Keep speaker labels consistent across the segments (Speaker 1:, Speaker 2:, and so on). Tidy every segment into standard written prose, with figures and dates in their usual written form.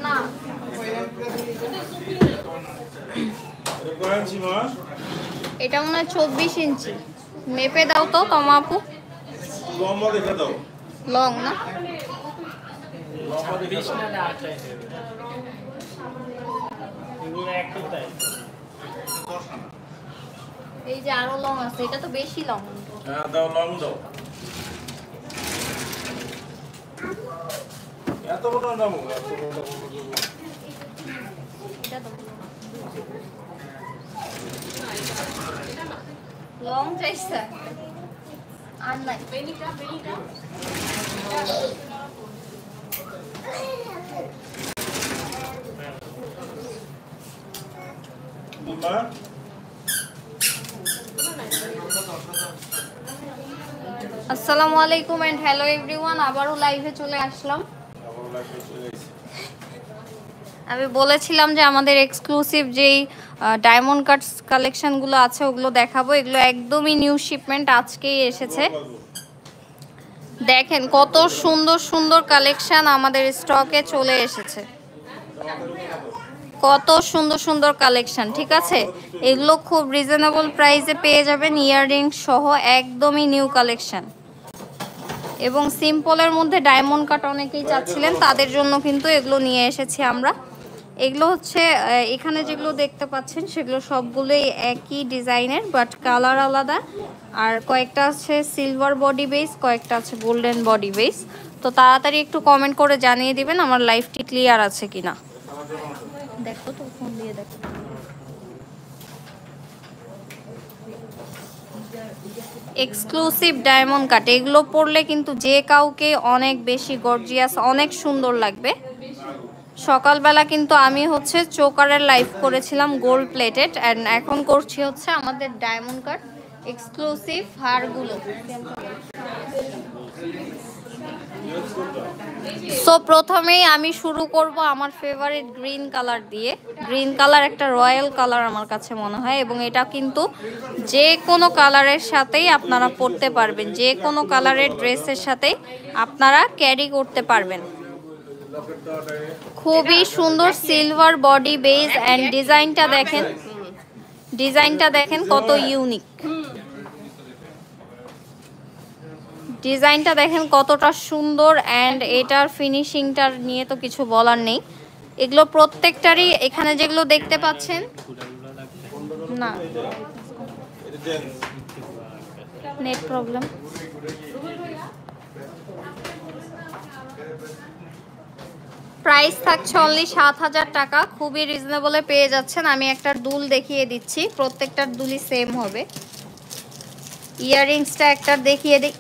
Speaker 1: না এটা মনে হয় 24 ইঞ্চি। মেপে দাও তো তোমা আপু।
Speaker 2: লম্বা দেখে দাও।
Speaker 1: লং না?
Speaker 2: লম্বা দেখে দাও।
Speaker 1: এই যে আরো লং আছে, এটা তো বেশি লং।
Speaker 2: হ্যাঁ দাও, লং দাও। এত বড় দাও, এত বড় দাও।
Speaker 1: এটা দাও। লং চাইছে আর নাই। বেনিটা
Speaker 2: বুমা
Speaker 1: আসসালামু আলাইকুম এন্ড হ্যালো এভরিওয়ান, আবারও লাইভে চলে আসলাম। আমি বলেছিলাম যে আমাদের এক্সক্লুসিভ যেই ডায়মন্ড কাটস কালেকশনগুলো আছে ওগুলো দেখাবো। এগুলো একদমই নিউ শিপমেন্ট, আজকেই এসেছে। দেখেন কত সুন্দর সুন্দর কালেকশন আমাদের স্টকে চলে এসেছে, কত সুন্দর সুন্দর কালেকশন। ঠিক আছে, এগুলো খুব রিজনেবল প্রাইসে পেয়ে যাবেন, ইয়াররিং সহ একদমই নিউ কালেকশন। এবং সিম্পলের মধ্যে ডায়মন্ড কাট অনেকেই চাচ্ছিলেন, তাদের জন্য কিন্তু এগুলো নিয়ে এসেছি আমরা। এগুলো হচ্ছে এখানে যেগুলো দেখতে পাচ্ছেন সেগুলো সবগুলোই একই ডিজাইনের, বাট কালার আলাদা। আর কয়েকটা আছে সিলভার বডি বেস, কয়েকটা আছে গোল্ডেন বডি বেস। তো তাড়াতাড়ি একটু কমেন্ট করে জানিয়ে দিবেন আমার লাইফটি ক্লিয়ার আছে কিনা। দেখো তো, ফোন দিয়ে দেখো। এক্সক্লুসিভ ডায়মন্ড কাট, এগুলো পরলে কিন্তু যে কাউকে অনেক বেশি গর্জিয়াস, অনেক সুন্দর লাগবে। সকালবেলা কিন্তু আমি হচ্ছে চোকারের লাইভ করেছিলাম গোল্ড প্লেটেড, অ্যান্ড এখন করছি হচ্ছে আমাদের ডায়মন্ড কাট এক্সক্লুসিভ হারগুলো। সো প্রথমেই আমি শুরু করব আমার ফেভারিট গ্রিন কালার দিয়ে। গ্রিন কালার একটা রয়্যাল কালার আমার কাছে মনে হয়, এবং এটা কিন্তু যে কোনো কালারের সাথেই আপনারা পরতে পারবেন, যে কোনো কালারের ড্রেসের সাথেই আপনারা ক্যারি করতে পারবেন। খুবই সুন্দর সিলভার বডি বেস, অ্যান্ড ডিজাইনটা দেখেন, ডিজাইনটা দেখেন কত ইউনিক। ডিজাইনটা দেখেন কতটা সুন্দর, অ্যান্ড এটার ফিনিশিংটার নিয়ে তো কিছু বলার নেই। এগুলো প্রত্যেকটারই এখানে যেগুলো দেখতে পাচ্ছেন না, নেট প্রবলেম। প্রাইস থাকছে অনলি ৭,০০০ টাকা, খুবই রিজনেবলে পেয়ে যাচ্ছেন। আমি একটা দুল দেখিয়ে দিচ্ছি, প্রত্যেকটার দুলই সেম হবে। ইয়াররিংসটা একটা দেখিয়ে দিই।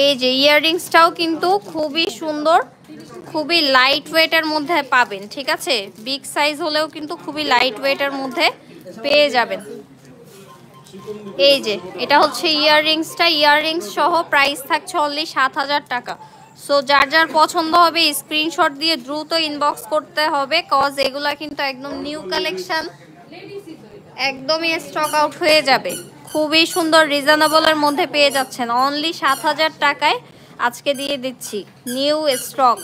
Speaker 1: এই যে ইয়াররিংসটাও কিন্তু খুবই সুন্দর, খুবই লাইট ওয়েটের মধ্যে পাবেন। ঠিক আছে, বিগ সাইজ হলেও কিন্তু খুবই লাইট ওয়েটের মধ্যে পেয়ে যাবেন। এই যে এটা হচ্ছে ইয়াররিংসটা, ইয়াররিংস সহ প্রাইস থাকছে অনলি ৭,০০০ টাকা। সো যার যার পছন্দ হবে স্ক্রিনশট দিয়ে দ্রুত ইনবক্স করতে হবে, কজ এগুলা কিন্তু একদম নিউ কালেকশন, একদমই স্টক আউট হয়ে যাবে। খুবই সুন্দর রিজনেবলের মধ্যে পেয়ে যাচ্ছেন, অনলি ৭,০০০ টাকায় আজকে দিয়ে দিচ্ছি নিউ স্টক।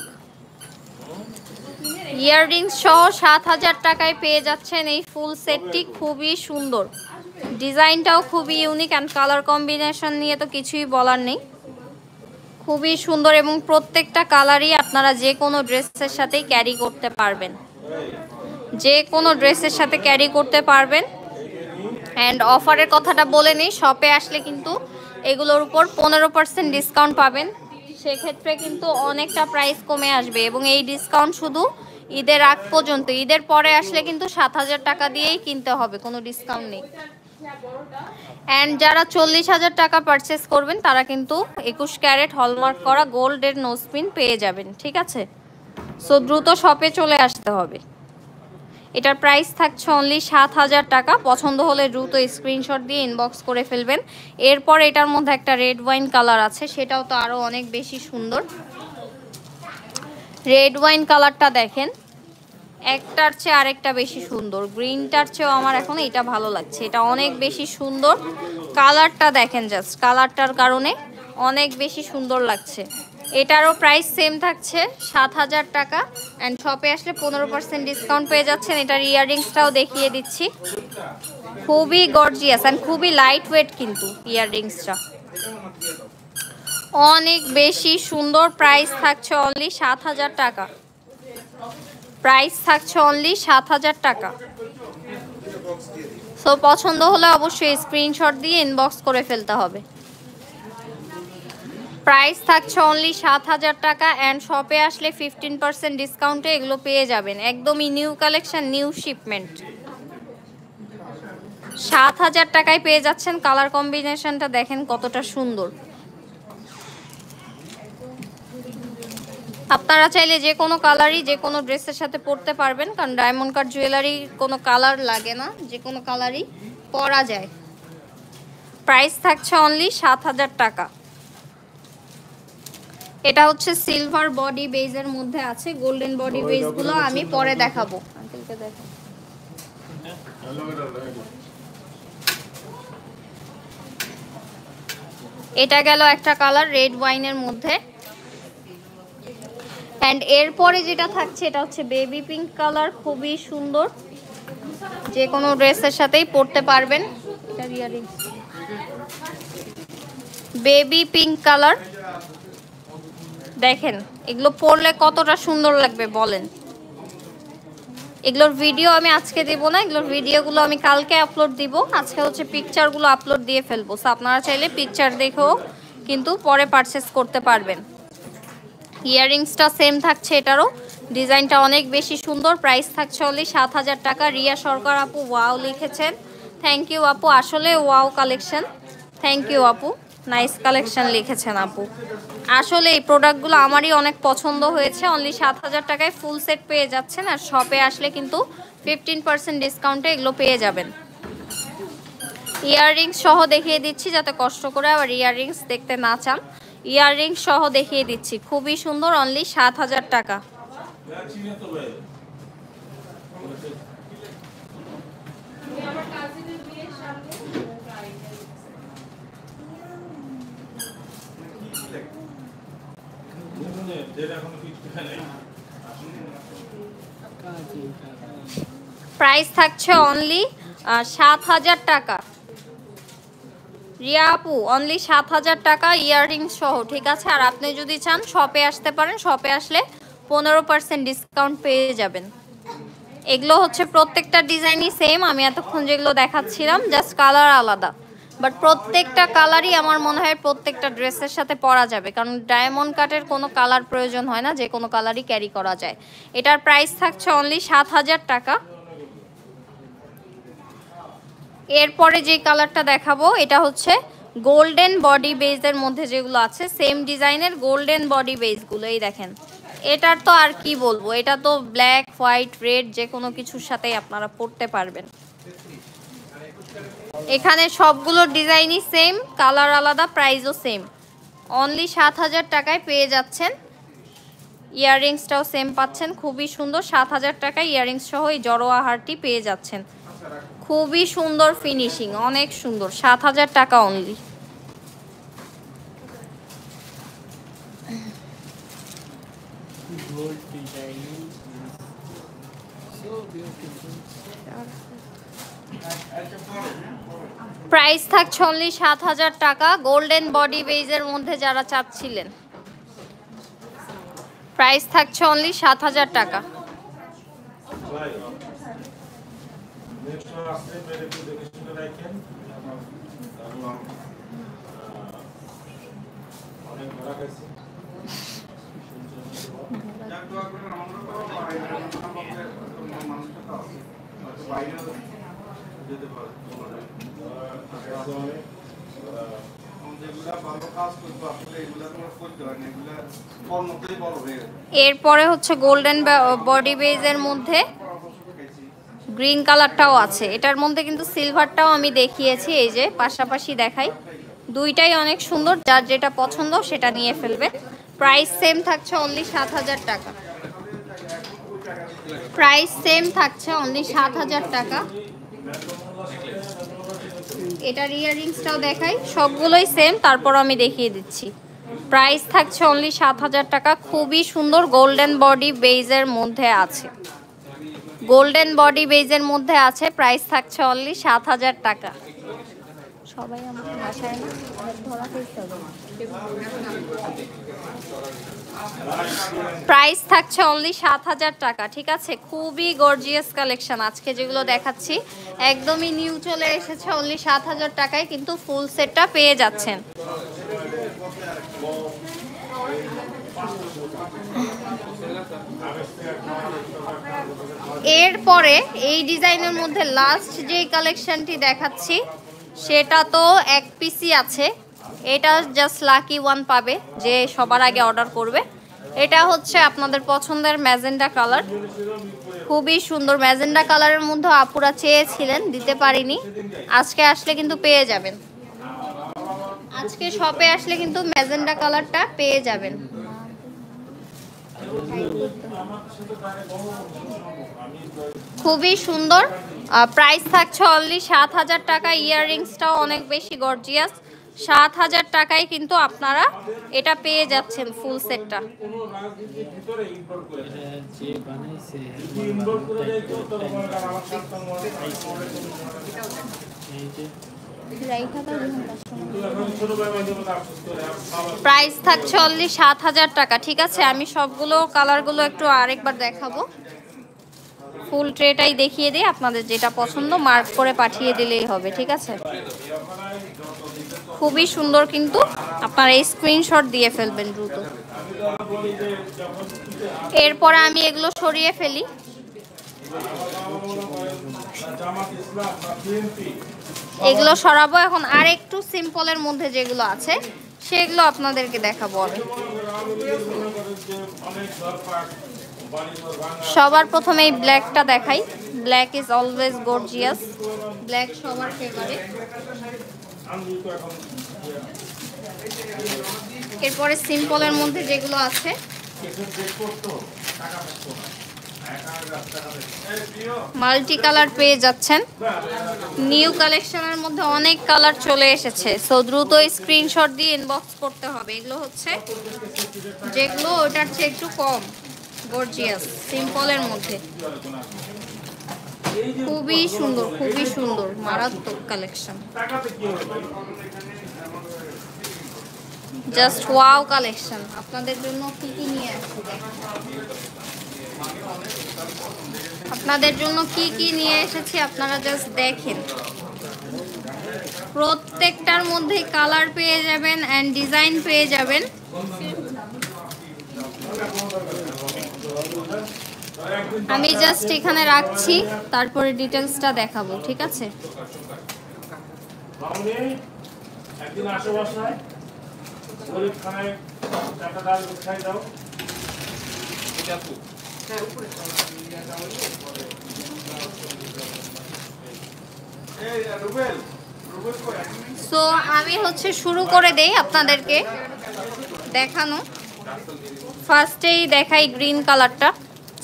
Speaker 1: ইয়াররিংস সহ ৭,০০০ টাকায় পেয়ে যাচ্ছেন এই ফুল সেটটি। খুবই সুন্দর, ডিজাইনটাও খুবই ইউনিক, অ্যান্ড কালার কম্বিনেশন নিয়ে তো কিছুই বলার নেই। খুবই সুন্দর, এবং প্রত্যেকটা কালারই আপনারা যে কোনো ড্রেসের সাথেই ক্যারি করতে পারবেন, যে কোনো ড্রেসের সাথে ক্যারি করতে পারবেন। অ্যান্ড অফারের কথাটা বলে নিই, শপে আসলে কিন্তু এগুলোর উপর 15% ডিসকাউন্ট পাবেন, সেক্ষেত্রে কিন্তু অনেকটা প্রাইস কমে আসবে। এবং এই ডিসকাউন্ট শুধু ঈদের আগ পর্যন্ত, ঈদের পরে আসলে কিন্তু ৭,০০০ টাকা দিয়েই কিনতে হবে, কোনো ডিসকাউন্ট নেই। অ্যান্ড যারা 40,০০০ টাকা পারচেস করবেন তারা কিন্তু 21 ক্যারেট হলমার্ক করা গোল্ডের নোজপিন পেয়ে যাবেন। ঠিক আছে, সো দ্রুত শপে চলে আসতে হবে। এটার প্রাইস থাকছে অনলি ৭,০০০ টাকা। পছন্দ হলে দ্রুত স্ক্রিনশট দিয়ে ইনবক্স করে ফেলবেন। এরপর এটার মধ্যে একটা রেড ওয়াইন কালার আছে, সেটাও তো আরও অনেক বেশি সুন্দর। রেড ওয়াইন কালারটা দেখেন, একটার চেয়ে আরেকটা বেশি সুন্দর। গ্রিনটার চেয়েও আমার এখন এটা ভালো লাগছে, এটা অনেক বেশি সুন্দর। কালারটা দেখেন, জাস্ট কালারটার কারণে অনেক বেশি সুন্দর লাগছে। এটারও প্রাইস সেম থাকছে 7000 টাকা, অ্যান্ড শপে আসলে 15% ডিসকাউন্ট পেয়ে যাচ্ছেন। এটার ইয়াররিংসটাও দেখিয়ে দিচ্ছি, খুবই গর্জিয়াস অ্যান্ড খুবই লাইট ওয়েট, কিন্তু ইয়াররিংসটা অনেক বেশি সুন্দর। প্রাইস থাকছে অনলি 7000 টাকা, প্রাইস থাকছে অনলি 7000 টাকা। সো পছন্দ হলে অবশ্যই স্ক্রিনশট দিয়ে ইনবক্স করে ফেলতে হবে। প্রাইস থাকছে অনলি 7000 টাকা, অ্যান্ড শপে আসলে 15% ডিসকাউন্টে এগুলো পেয়ে যাবেন। একদমই নিউ কালেকশন, নিউ শিপমেন্ট। 7000 টাকায় পেয়ে যাচ্ছেন। কালার কম্বিনেশনটা দেখেন কতটা সুন্দর। আপনারা চাইলে যে কোনো কালারই যে কোনো ড্রেসের সাথে পরতে পারবেন, কারণ ডায়মন্ড কাট জুয়েলারি কোনো কালার লাগে না, যে কোনো কালারই পরা যায়। প্রাইস থাকছে অনলি 7000 টাকা। এটা হচ্ছে সিলভার বডি বেজের মধ্যে আছে। গোল্ডেন বডি বেজগুলো আমি পরে দেখাবো। আঙ্কেলকে দেখো, এটা গেল একটা কালার রেড ওয়াইনের মধ্যে। অ্যান্ড এরপরে যেটা থাকছে এটা হচ্ছে বেবি পিঙ্ক কালার, খুবই সুন্দর, যে কোনো ড্রেসের সাথেই পরতে পারবেন। এটা ইয়াররিংস, বেবি পিঙ্ক কালার দেখেন, এগুলো পরলে কতটা সুন্দর লাগবে বলেন। এগুলোর ভিডিও আমি আজকে দেব না, এগুলোর ভিডিওগুলো আমি কালকে আপলোড দিব। আজকে হচ্ছে পিকচারগুলো আপলোড দিয়ে ফেলবো, সো আপনারা চাইলে পিকচার দেখেও কিন্তু পরে পারচেস করতে পারবেন। ইয়াররিংসটা সেম থাকছে, এটারও ডিজাইনটা অনেক বেশি সুন্দর। প্রাইস থাকছে অনলি 7000 টাকা। রিয়া সরকার আপু ওয়াও লিখেছেন, থ্যাংক ইউ আপু, আসলে ওয়াও কালেকশন, থ্যাংক ইউ আপু, নাইস কালেকশন লিখেছেন আপু। আসলে এই প্রোডাক্টগুলো আমারই অনেক পছন্দ হয়েছে। অনলি 7000 টাকায় ফুল সেট পেয়ে যাচ্ছেন, আর শপে আসলে কিন্তু 15% ডিসকাউন্টে এগুলো পেয়ে যাবেন। ইয়াররিংস সহ দেখিয়ে দিচ্ছি, যাতে কষ্ট করে আবার ইয়াররিংস দেখতে না চান। ইয়াররিংস সহ দেখিয়ে দিচ্ছি, খুবই সুন্দর। অনলি 7000 টাকা। প্রাইস থাকছে অনলি 7000 টাকা। রিয়া আপু অনলি 7000 টাকা ইয়াররিংস সহ, ঠিক আছে। আর আপনি যদি চান শপে আসতে পারেন, শপে আসলে 15% ডিসকাউন্ট পেয়ে যাবেন। এগুলো হচ্ছে প্রত্যেকটা ডিজাইনই সেম, আমি এতক্ষণ যেগুলো দেখাচ্ছিলাম জাস্ট কালার আলাদা, বাট প্রত্যেকটা কালারই আমার মনে হয় প্রত্যেকটা ড্রেসের সাথে পরা যাবে, কারণ ডায়মন্ড কাটের কোনো কালার প্রয়োজন হয় না, যে কোনো কালারই ক্যারি করা যায়। এটার প্রাইস থাকছে অনলি 7000 টাকা। এরপরে যে কালারটা দেখাবো এটা হচ্ছে গোল্ডেন বডি বেজের মধ্যে যেগুলো আছে, সেম ডিজাইনের গোল্ডেন বডি বেজগুলো, এই দেখেন। এটার তো আর কি বলবো, এটা তো ব্ল্যাক হোয়াইট রেড যে কোনো কিছুর সাথেই আপনারা পরতে পারবেন। এখানে সবগুলো ডিজাইনই সেম, কালার আলাদা, প্রাইসও সেম। অনলি 7000 টাকায় পেয়ে যাচ্ছেন। ইয়াররিংসটাও সেম পাচ্ছেন, খুবই সুন্দর। 7000 টাকায় ইয়াররিংস সহ এই জড়োয়া হারটি পেয়ে যাচ্ছেন, খুবই সুন্দর ফিনিশিং, অনেক সুন্দর। 7000 টাকা অনলি। প্রাইস থাকছে অনলি 7000 টাকা। গোল্ডেন বডি বেজের মধ্যে যারা চাচ্ছিলেন, প্রাইস থাকছে অনলি 7000 টাকা। এরপরে হচ্ছে গোল্ডেন বডি বেজের মধ্যে গ্রিন কালারটাও আছে। এটার মধ্যে কিন্তু সিলভারটাও আমি দেখিয়েছি, এই যে পাশাপাশি দেখাই, দুইটাই অনেক সুন্দর। যার যেটা পছন্দ সেটা নিয়ে ফেলবে। প্রাইস সেম থাকছে অনলি 7000 টাকা। প্রাইস সেম থাকছে অনলি ৭,০০০ টাকা। এটার ইয়াররিংসটাও দেখাই, সবগুলোই সেম, তারপর আমি দেখিয়ে দিচ্ছি। প্রাইস থাকছে অনলি ৭,০০০ টাকা। খুবই সুন্দর গোল্ডেন বডি বেজের মধ্যে আছে, গোল্ডেন বডি বেজের মধ্যে আছে। প্রাইস থাকছে অনলি ৭,০০০ টাকা। সবাই আমাকে ভাষায় না ধরা করতে হবে। প্রাইস থাকছে অনলি ৭,০০০ টাকা, ঠিক আছে। খুবই গর্জিয়াস কালেকশন আজকে যেগুলো দেখাচ্ছি, একদমই নিউ চলে এসেছে অনলি ৭,০০০ টাকায়, কিন্তু ফুল সেটটা পেয়ে যাচ্ছেন। এরপরে এই ডিজাইনের মধ্যে লাস্ট যেই কালেকশনটি দেখাচ্ছি সেটা তো এক পিসই আছে। এটা জাস্ট লাকি ওয়ান পাবে যে সবার আগে অর্ডার করবে। এটা হচ্ছে আপনাদের পছন্দের ম্যাজেন্ডা কালার, খুবই সুন্দর ম্যাজেন্ডা কালারের মধ্যে আপুরা চেয়েছিলেন, দিতে পারিনি। আজকে আসলে কিন্তু পেয়ে যাবেন, আজকে শপে আসলে কিন্তু ম্যাজেন্ডা কালারটা পেয়ে যাবেন। খুবই সুন্দর। প্রাইস থাকছে অনলি ৭,০০০ টাকা। ইয়াররিংসটাও অনেক বেশি গর্জিয়াস। ৭,০০০ টাকায় কিন্তু আপনারা এটা পেয়ে যাচ্ছেন ফুল সেটটা। প্রাইস থাকছে অনলি ৭,০০০ টাকা, ঠিক আছে। আমি সবগুলো কালারগুলো একটু আরেকবার দেখাবো, ফুল ট্রেটাই দেখিয়ে দিই। আপনাদের যেটা পছন্দ মার্ক করে পাঠিয়ে দিলেই হবে, ঠিক আছে। খুবই সুন্দর, কিন্তু আপনারা এই স্ক্রিনশট দিয়ে ফেলবেন দ্রুত। এরপরে আমি এগুলো সরিয়ে ফেলি। এগুলো সরাবো এখন। আর একটু সিম্পলের মধ্যে যেগুলো আছে সেগুলো আপনাদেরকে দেখাবো আমি। সবার প্রথমে এই ব্ল্যাকটা দেখাই। Black is always gorgeous, black সবার ফেভারিট। এরপরে সিম্পলের মধ্যে যেগুলো আছে মাল্টি কালার পেয়ে যাচ্ছেন। নিউ কালেকশনের মধ্যে অনেক কালার চলে এসেছে, সো দ্রুত স্ক্রিনশট দিয়ে ইনবক্স করতে হবে। এগুলো হচ্ছে যেগুলো ওটার চেয়ে একটু কম গর্জিয়াস সিম্পলের মধ্যে। খুবই সুন্দর, খুবই সুন্দর, মারাত্মক কালেকশন। Just wow collection. আপনাদের জন্য কি কি নিয়ে আসছি, আপনাদের জন্য কি কি নিয়ে এসেছি আপনারা জাস্ট দেখেন। প্রত্যেকটার মধ্যে কালার পেয়ে যাবেন এন্ড ডিজাইন পেয়ে যাবেন। আমি জাস্ট এখানে রাখছি, তারপরে ডিটেলসটা দেখাবো, ঠিক আছে। সো আমি হচ্ছে শুরু করে দেই আপনাদেরকে দেখানো। ফার্স্টেই দেখাই গ্রিন কালারটা,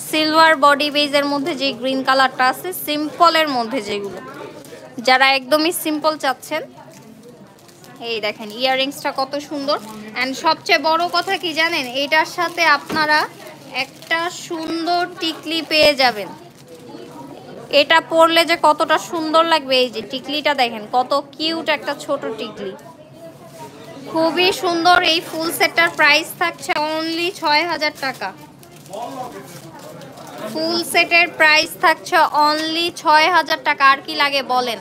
Speaker 1: সিলভার বডি বেজের মধ্যে যে গ্রিন কালারটা আছে, সিম্পলের মধ্যে যেগুলো যারা একদমই সিম্পল চাচ্ছেন। এই দেখেন ইয়াররিংসটা কত সুন্দর। অ্যান্ড সবচেয়ে বড় কথা কি জানেন, এটার সাথে আপনারা একটা সুন্দর টিকলি পেয়ে যাবেন। এটা পরলে যে কতটা সুন্দর লাগবে, এই যে টিকলিটা দেখেন কত কিউট একটা ছোট টিকলি, খুবই সুন্দর। এই ফুল সেটটার প্রাইস থাকছে অনলি ৬,০০০ টাকা। ফুল সেটের প্রাইস থাকছে অনলি ৬,০০০ টাকা। আর কি লাগে বলেন?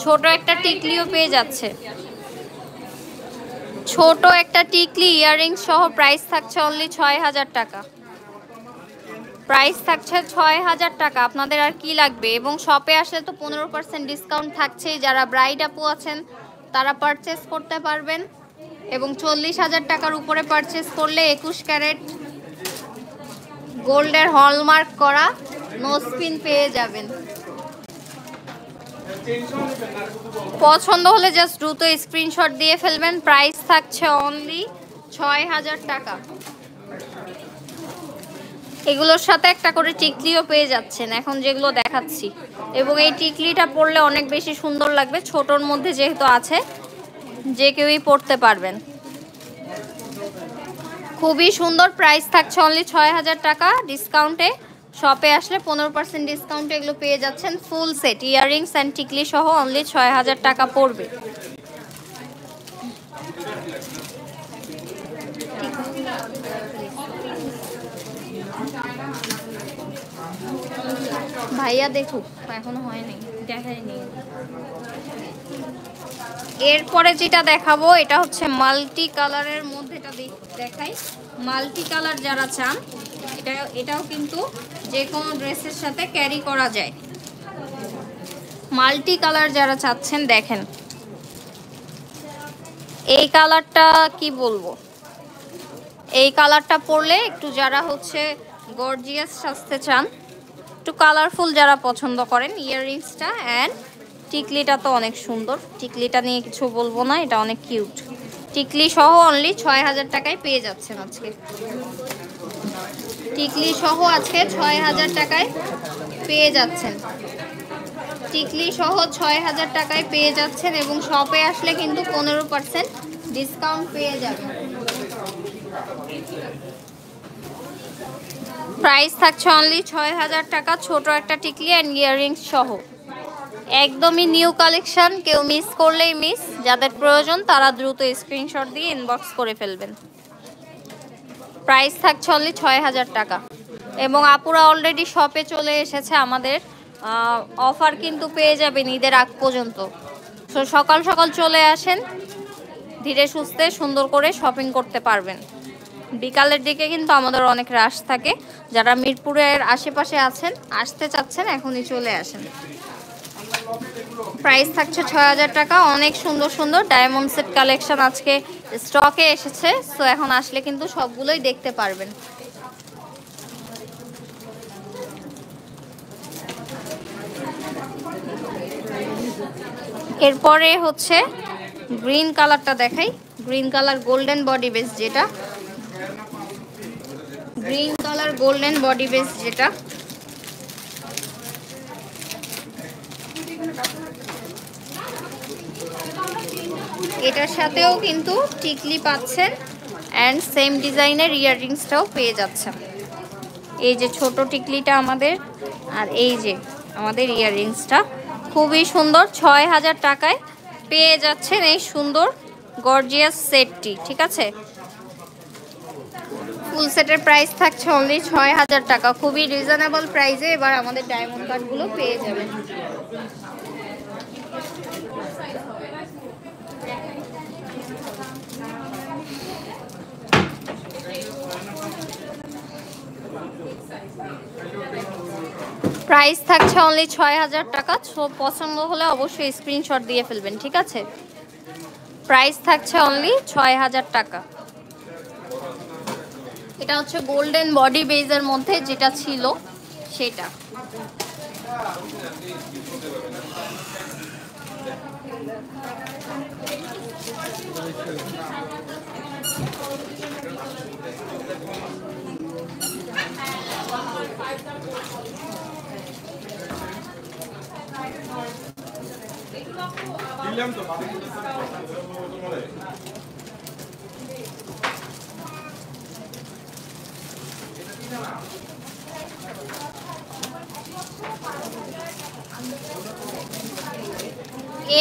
Speaker 1: ছোট একটা টিকলিও পেয়ে যাচ্ছে, ছোট একটা টিকলি ইয়াররিংস সহ প্রাইস থাকছে অনলি ৬,০০০ টাকা। প্রাইস থাকছে ৬,০০০ টাকা। আপনাদের আর কি লাগবে? এবং শপে আসলে তো 15% ডিসকাউন্ট থাকছেই। যারা ব্রাইড আপু আছেন তারা পারচেস করতে পারবেন, এবং ৪০,০০০ টাকার উপরে পারচেস করলে ২১ ক্যারেট গোল্ডের হলমার্ক করা নোজপিন পেয়ে যাবেন। পছন্দ হলে জাস্ট দ্রুত স্ক্রিনশট দিয়ে ফেলবেন। প্রাইস থাকছে অনলি ৬,০০০ টাকা। এগুলোর সাথে একটা করে টিকলিও পেয়ে যাচ্ছেন এখন যেগুলো দেখাচ্ছি, এবং এই টিকলিটা পরলে অনেক বেশি সুন্দর লাগবে। ছোটর মধ্যে যেহেতু আছে, যে কেউই পরতে পারবেন। খুবই সুন্দর। প্রাইস থাকছে অনলি ৬০০০ টাকা ডিসকাউন্টে। শপে আসলে 15% ডিসকাউন্টে এগুলো পেয়ে যাচ্ছেন। ফুল সেট ইয়াররিংস অ্যান্ড টিকলি সহ অনলি ৬০০০ টাকা পড়বে। ভাইয়া দেখুক, এখনো হয়নি, দেখাইনি। এরপরে যেটা দেখাবো এটা হচ্ছে মাল্টি কালারের মধ্যে, এটা দেখাই। মাল্টি কালার যারা চান, এটাও কিন্তু যে কোনো ড্রেসের সাথে ক্যারি করা যায়। মাল্টি কালার যারা চাচ্ছেন দেখেন, এই কালারটা কি বলবো, এই কালারটা পরলে একটু যারা হচ্ছে গর্জিয়াস সাজতে চান, একটু কালারফুল যারা পছন্দ করেন, ইয়াররিংসটা অ্যান্ড টিকলিটা তো অনেক সুন্দর। টিকলিটা নিয়ে কিছু বলবো না, এটা অনেক কিউট। টিকলি সহ অনলি ৬০০০ টাকায় পেয়ে যাচ্ছেন আজকে। টিকলি সহ আজকে ৬০০০ টাকায় পেয়ে যাচ্ছেন। টিকলি সহ ৬০০০ টাকায় পেয়ে যাচ্ছেন, এবং শপে আসলে কিন্তু 15% ডিসকাউন্ট পেয়ে যাবেন। প্রাইস থাকছে অনলি ৬০০০ টাকা, ছোট একটা টিকলি অ্যান্ড ইয়াররিংস সহ। একদমই নিউ কালেকশন, কেউ মিস করলেই মিস। যাদের প্রয়োজন তারা দ্রুত স্ক্রিনশট দিয়ে ইনবক্স করে ফেলবেন। প্রাইস থাকছে অনলি ৬০০০ টাকা। এবং আপুরা অলরেডি শপে চলে এসেছে। আমাদের অফার কিন্তু পেয়ে যাবেন ঈদের আগ পর্যন্ত। তো সকাল সকাল চলে আসেন, ধীরে সুস্থে সুন্দর করে শপিং করতে পারবেন। বিকালের দিকে কিন্তু আমাদের অনেক রাশ থাকে। যারা মিরপুরের আশেপাশে আছেন, আসতে চাচ্ছেন, এখনই চলে আসেন। প্রাইস থাকছে ৬০০০ টাকা। অনেক সুন্দর সুন্দর ডায়মন্ড সেট কালেকশন আজকে স্টকে এসেছে। সো এখন আসলে কিন্তু সবগুলোই দেখতে পারবেন। এরপরে হচ্ছে গ্রিন কালারটা দেখাই। Green colour golden body base, যেটা green colour golden body base, যেটা এটার সাথেও কিন্তু টিকলি পাচ্ছেন অ্যান্ড সেম ডিজাইনের ইয়াররিংসটাও পেয়ে যাচ্ছেন। এই যে ছোট টিকলিটা আমাদের, আর এই যে আমাদের ইয়াররিংসটা খুবই সুন্দর। ৬০০০ টাকায় পেয়ে যাচ্ছেন এই সুন্দর গর্জিয়াস সেটটি। ঠিক আছে, ফুল সেটের প্রাইস থাকছে অনলি ৬০০০ টাকা। খুবই রিজনেবল প্রাইসে এবার আমাদের ডায়মন্ড কাটগুলো পেয়ে যাবেন। প্রাইস থাকছে অনলি ৬০০০ টাকা। পছন্দ হলে অবশ্যই স্ক্রিনশট দিয়ে ফেলবেন। ঠিক আছে, প্রাইস থাকছে অনলি ৬০০০ টাকা। এটা হচ্ছে গোল্ডেন বডি বেজের মধ্যে যেটা ছিল সেটা।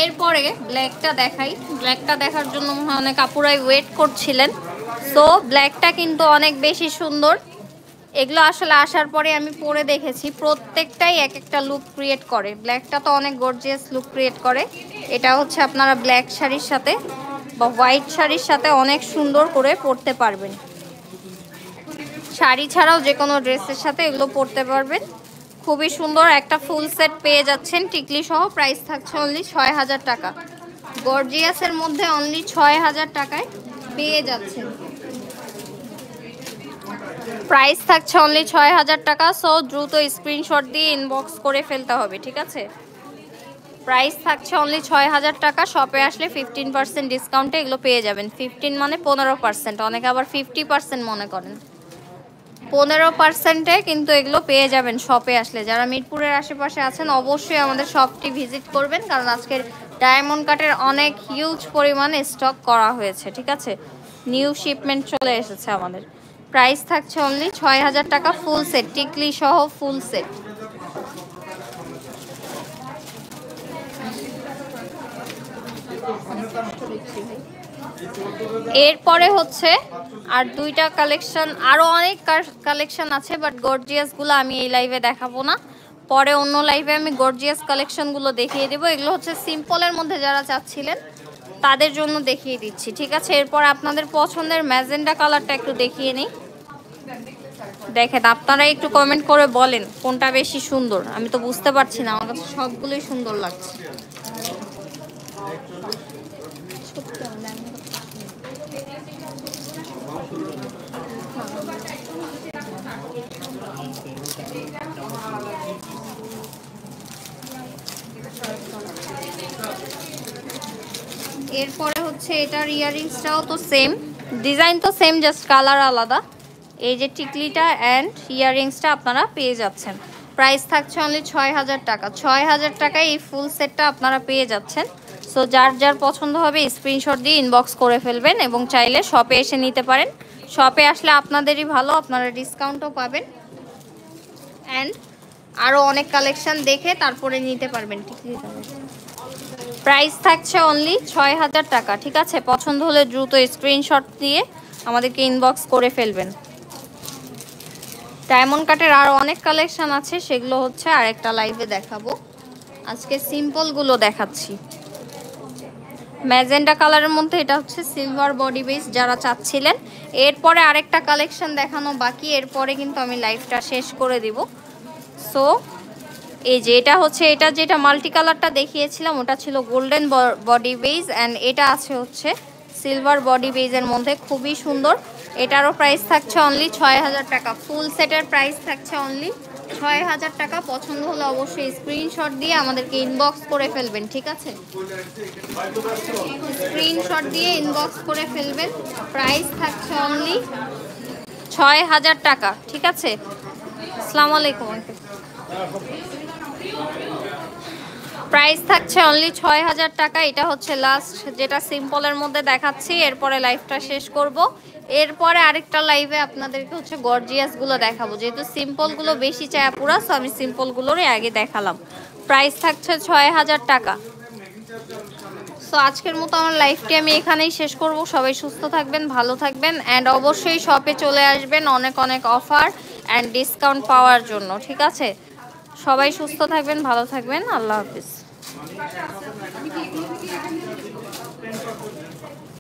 Speaker 1: এরপরে ব্ল্যাকটা দেখাই। ব্ল্যাকটা দেখার জন্য মনে হয় অনেক আপুরাই ওয়েট করছিলেন। তো ব্ল্যাকটা কিন্তু অনেক বেশি সুন্দর। এগুলো আসলে আসার পরে আমি পরে দেখেছি, প্রত্যেকটাই এক একটা লুক ক্রিয়েট করে। ব্ল্যাকটা তো অনেক গর্জিয়াস লুক ক্রিয়েট করে। এটা হচ্ছে আপনারা ব্ল্যাক শাড়ির সাথে বা হোয়াইট শাড়ির সাথে অনেক সুন্দর করে পরতে পারবেন। শাড়ি ছাড়াও যে কোনো ড্রেসের সাথে এগুলো পরতে পারবেন। খুবই সুন্দর একটা ফুল সেট পেয়ে যাচ্ছেন টিকলি সহ। প্রাইস থাকছে অনলি ৬০০০ টাকা। গর্জিয়াসের মধ্যে অনলি ৬০০০ টাকায় পেয়ে যাচ্ছেন। প্রাইস থাকছে অনলি ৬০০০ টাকা। সো দ্রুত স্ক্রিনশট দিয়ে ইনবক্স করে ফেলতে হবে। ঠিক আছে, প্রাইস থাকছে অনলি ৬০০০ টাকা। শপে আসলে 15% ডিসকাউন্টে এগুলো পেয়ে যাবেন। 15 মানে 15%, অনেকে আবার 50% মনে করেন। 15%-এ কিন্তু এগুলো পেয়ে যাবেন শপে আসলে। যারা মিরপুরের আশেপাশে আছেন অবশ্যই আমাদের শপটি ভিজিট করবেন, কারণ আজকের ডায়মন্ড কাটের অনেক হিউজ পরিমাণে স্টক করা হয়েছে। ঠিক আছে, নিউ শিপমেন্ট চলে এসেছে আমাদের। প্রাইস থাকছে অনলি 6000 টাকা ফুল সেট, টিকলি সহ ফুল সেট। এরপরে হচ্ছে আর দুইটা কালেকশন, আরো অনেক কালেকশন আছে, বাট গর্জিয়াস গুলো আমি এই লাইভে দেখাবো না, পরে অন্য লাইভে আমি গর্জিয়াস কালেকশন গুলো দেখিয়ে দেবো। এগুলো হচ্ছে সিম্পলের মধ্যে যারা চাচ্ছিলেন তাদের জন্য দেখিয়ে দিচ্ছি। ঠিক আছে, এরপর আপনাদের পছন্দের ম্যাজেন্ডা কালারটা একটু দেখিয়ে নিই। দেখেন, আপনারা একটু কমেন্ট করে বলেন কোনটা বেশি সুন্দর। আমি তো বুঝতে পারছি না, আমার কাছে সবগুলোই সুন্দর লাগছে। এরপরে হচ্ছে এটার ইয়ারিংসটাও তো সেম, ডিজাইন তো সেম, জাস্ট কালার আলাদা। এই যে টিকলিটা অ্যান্ড ইয়ারিংসটা আপনারা পেয়ে যাচ্ছেন। প্রাইস থাকছে অনলি 6000 টাকা। 6000 টাকায় এই ফুল সেটটা আপনারা পেয়ে যাচ্ছেন। সো যার যার পছন্দ হবে স্ক্রিনশট দিয়ে ইনবক্স করে ফেলবেন এবং চাইলে শপে এসে নিতে পারেন। শপে আসলে আপনাদেরই ভালো, আপনারা ডিসকাউন্টও পাবেন অ্যান্ড আরও অনেক কালেকশন দেখে তারপরে নিতে পারবেন। প্রাইস থাকছে অনলি 6000 টাকা। ঠিক আছে, পছন্দ হলে দ্রুত স্ক্রিনশট দিয়ে আমাদেরকে ইনবক্স করে ফেলবেন। ডায়মন্ড কাটের আরও অনেক কালেকশন আছে, সেগুলো হচ্ছে আরেকটা লাইভে দেখাবো। আজকে সিম্পলগুলো দেখাচ্ছি। ম্যাজেন্ডা কালারের মধ্যে এটা হচ্ছে সিলভার বডি বেস যারা চাচ্ছিলেন। এরপরে আরেকটা কালেকশন দেখানো বাকি, এরপরে কিন্তু আমি লাইভটা শেষ করে দিব। সো এই যে এটা হচ্ছে, এটা যেটা মাল্টি কালারটা দেখিয়েছিলাম ওটা ছিল গোল্ডেন বডি বেস, অ্যান্ড এটা আছে হচ্ছে সিলভার বডি বেজের মধ্যে, খুবই সুন্দর। এটারও প্রাইস থাকছে অনলি 6000 টাকা। ফুল সেটের প্রাইস থাকছে অনলি 6000 টাকা। পছন্দ হলে অবশ্যই স্ক্রিনশট দিয়ে আমাদেরকে ইনবক্স করে ফেলবেন। ঠিক আছে, স্ক্রিনশট দিয়ে ইনবক্স করে ফেলবেন। প্রাইস থাকছে অনলি 6000 টাকা। ঠিক আছে, আসসালামু আলাইকুম। প্রাইস থাকছে অনলি 6000 টাকা। এটা হচ্ছে লাস্ট যেটা সিম্পলের মধ্যে দেখাচ্ছি, এরপরে লাইভটা শেষ করব। এরপরে আরেকটা লাইভে আপনাদেরকে হচ্ছে গর্জিয়াসগুলো দেখাবো, যেহেতু সিম্পলগুলো বেশি চায় পুরা, সো আমি সিম্পলগুলোরই আগে দেখালাম। প্রাইস থাকছে 6000 টাকা। সো আজকের মতো আমার লাইভটি আমি এখানেই শেষ করব। সবাই সুস্থ থাকবেন, ভালো থাকবেন, অ্যান্ড অবশ্যই শপে চলে আসবেন অনেক অনেক অফার অ্যান্ড ডিসকাউন্ট পাওয়ার জন্য। ঠিক আছে, সবাই সুস্থ থাকবেন, ভালো থাকবেন, আল্লাহ হাফিজ।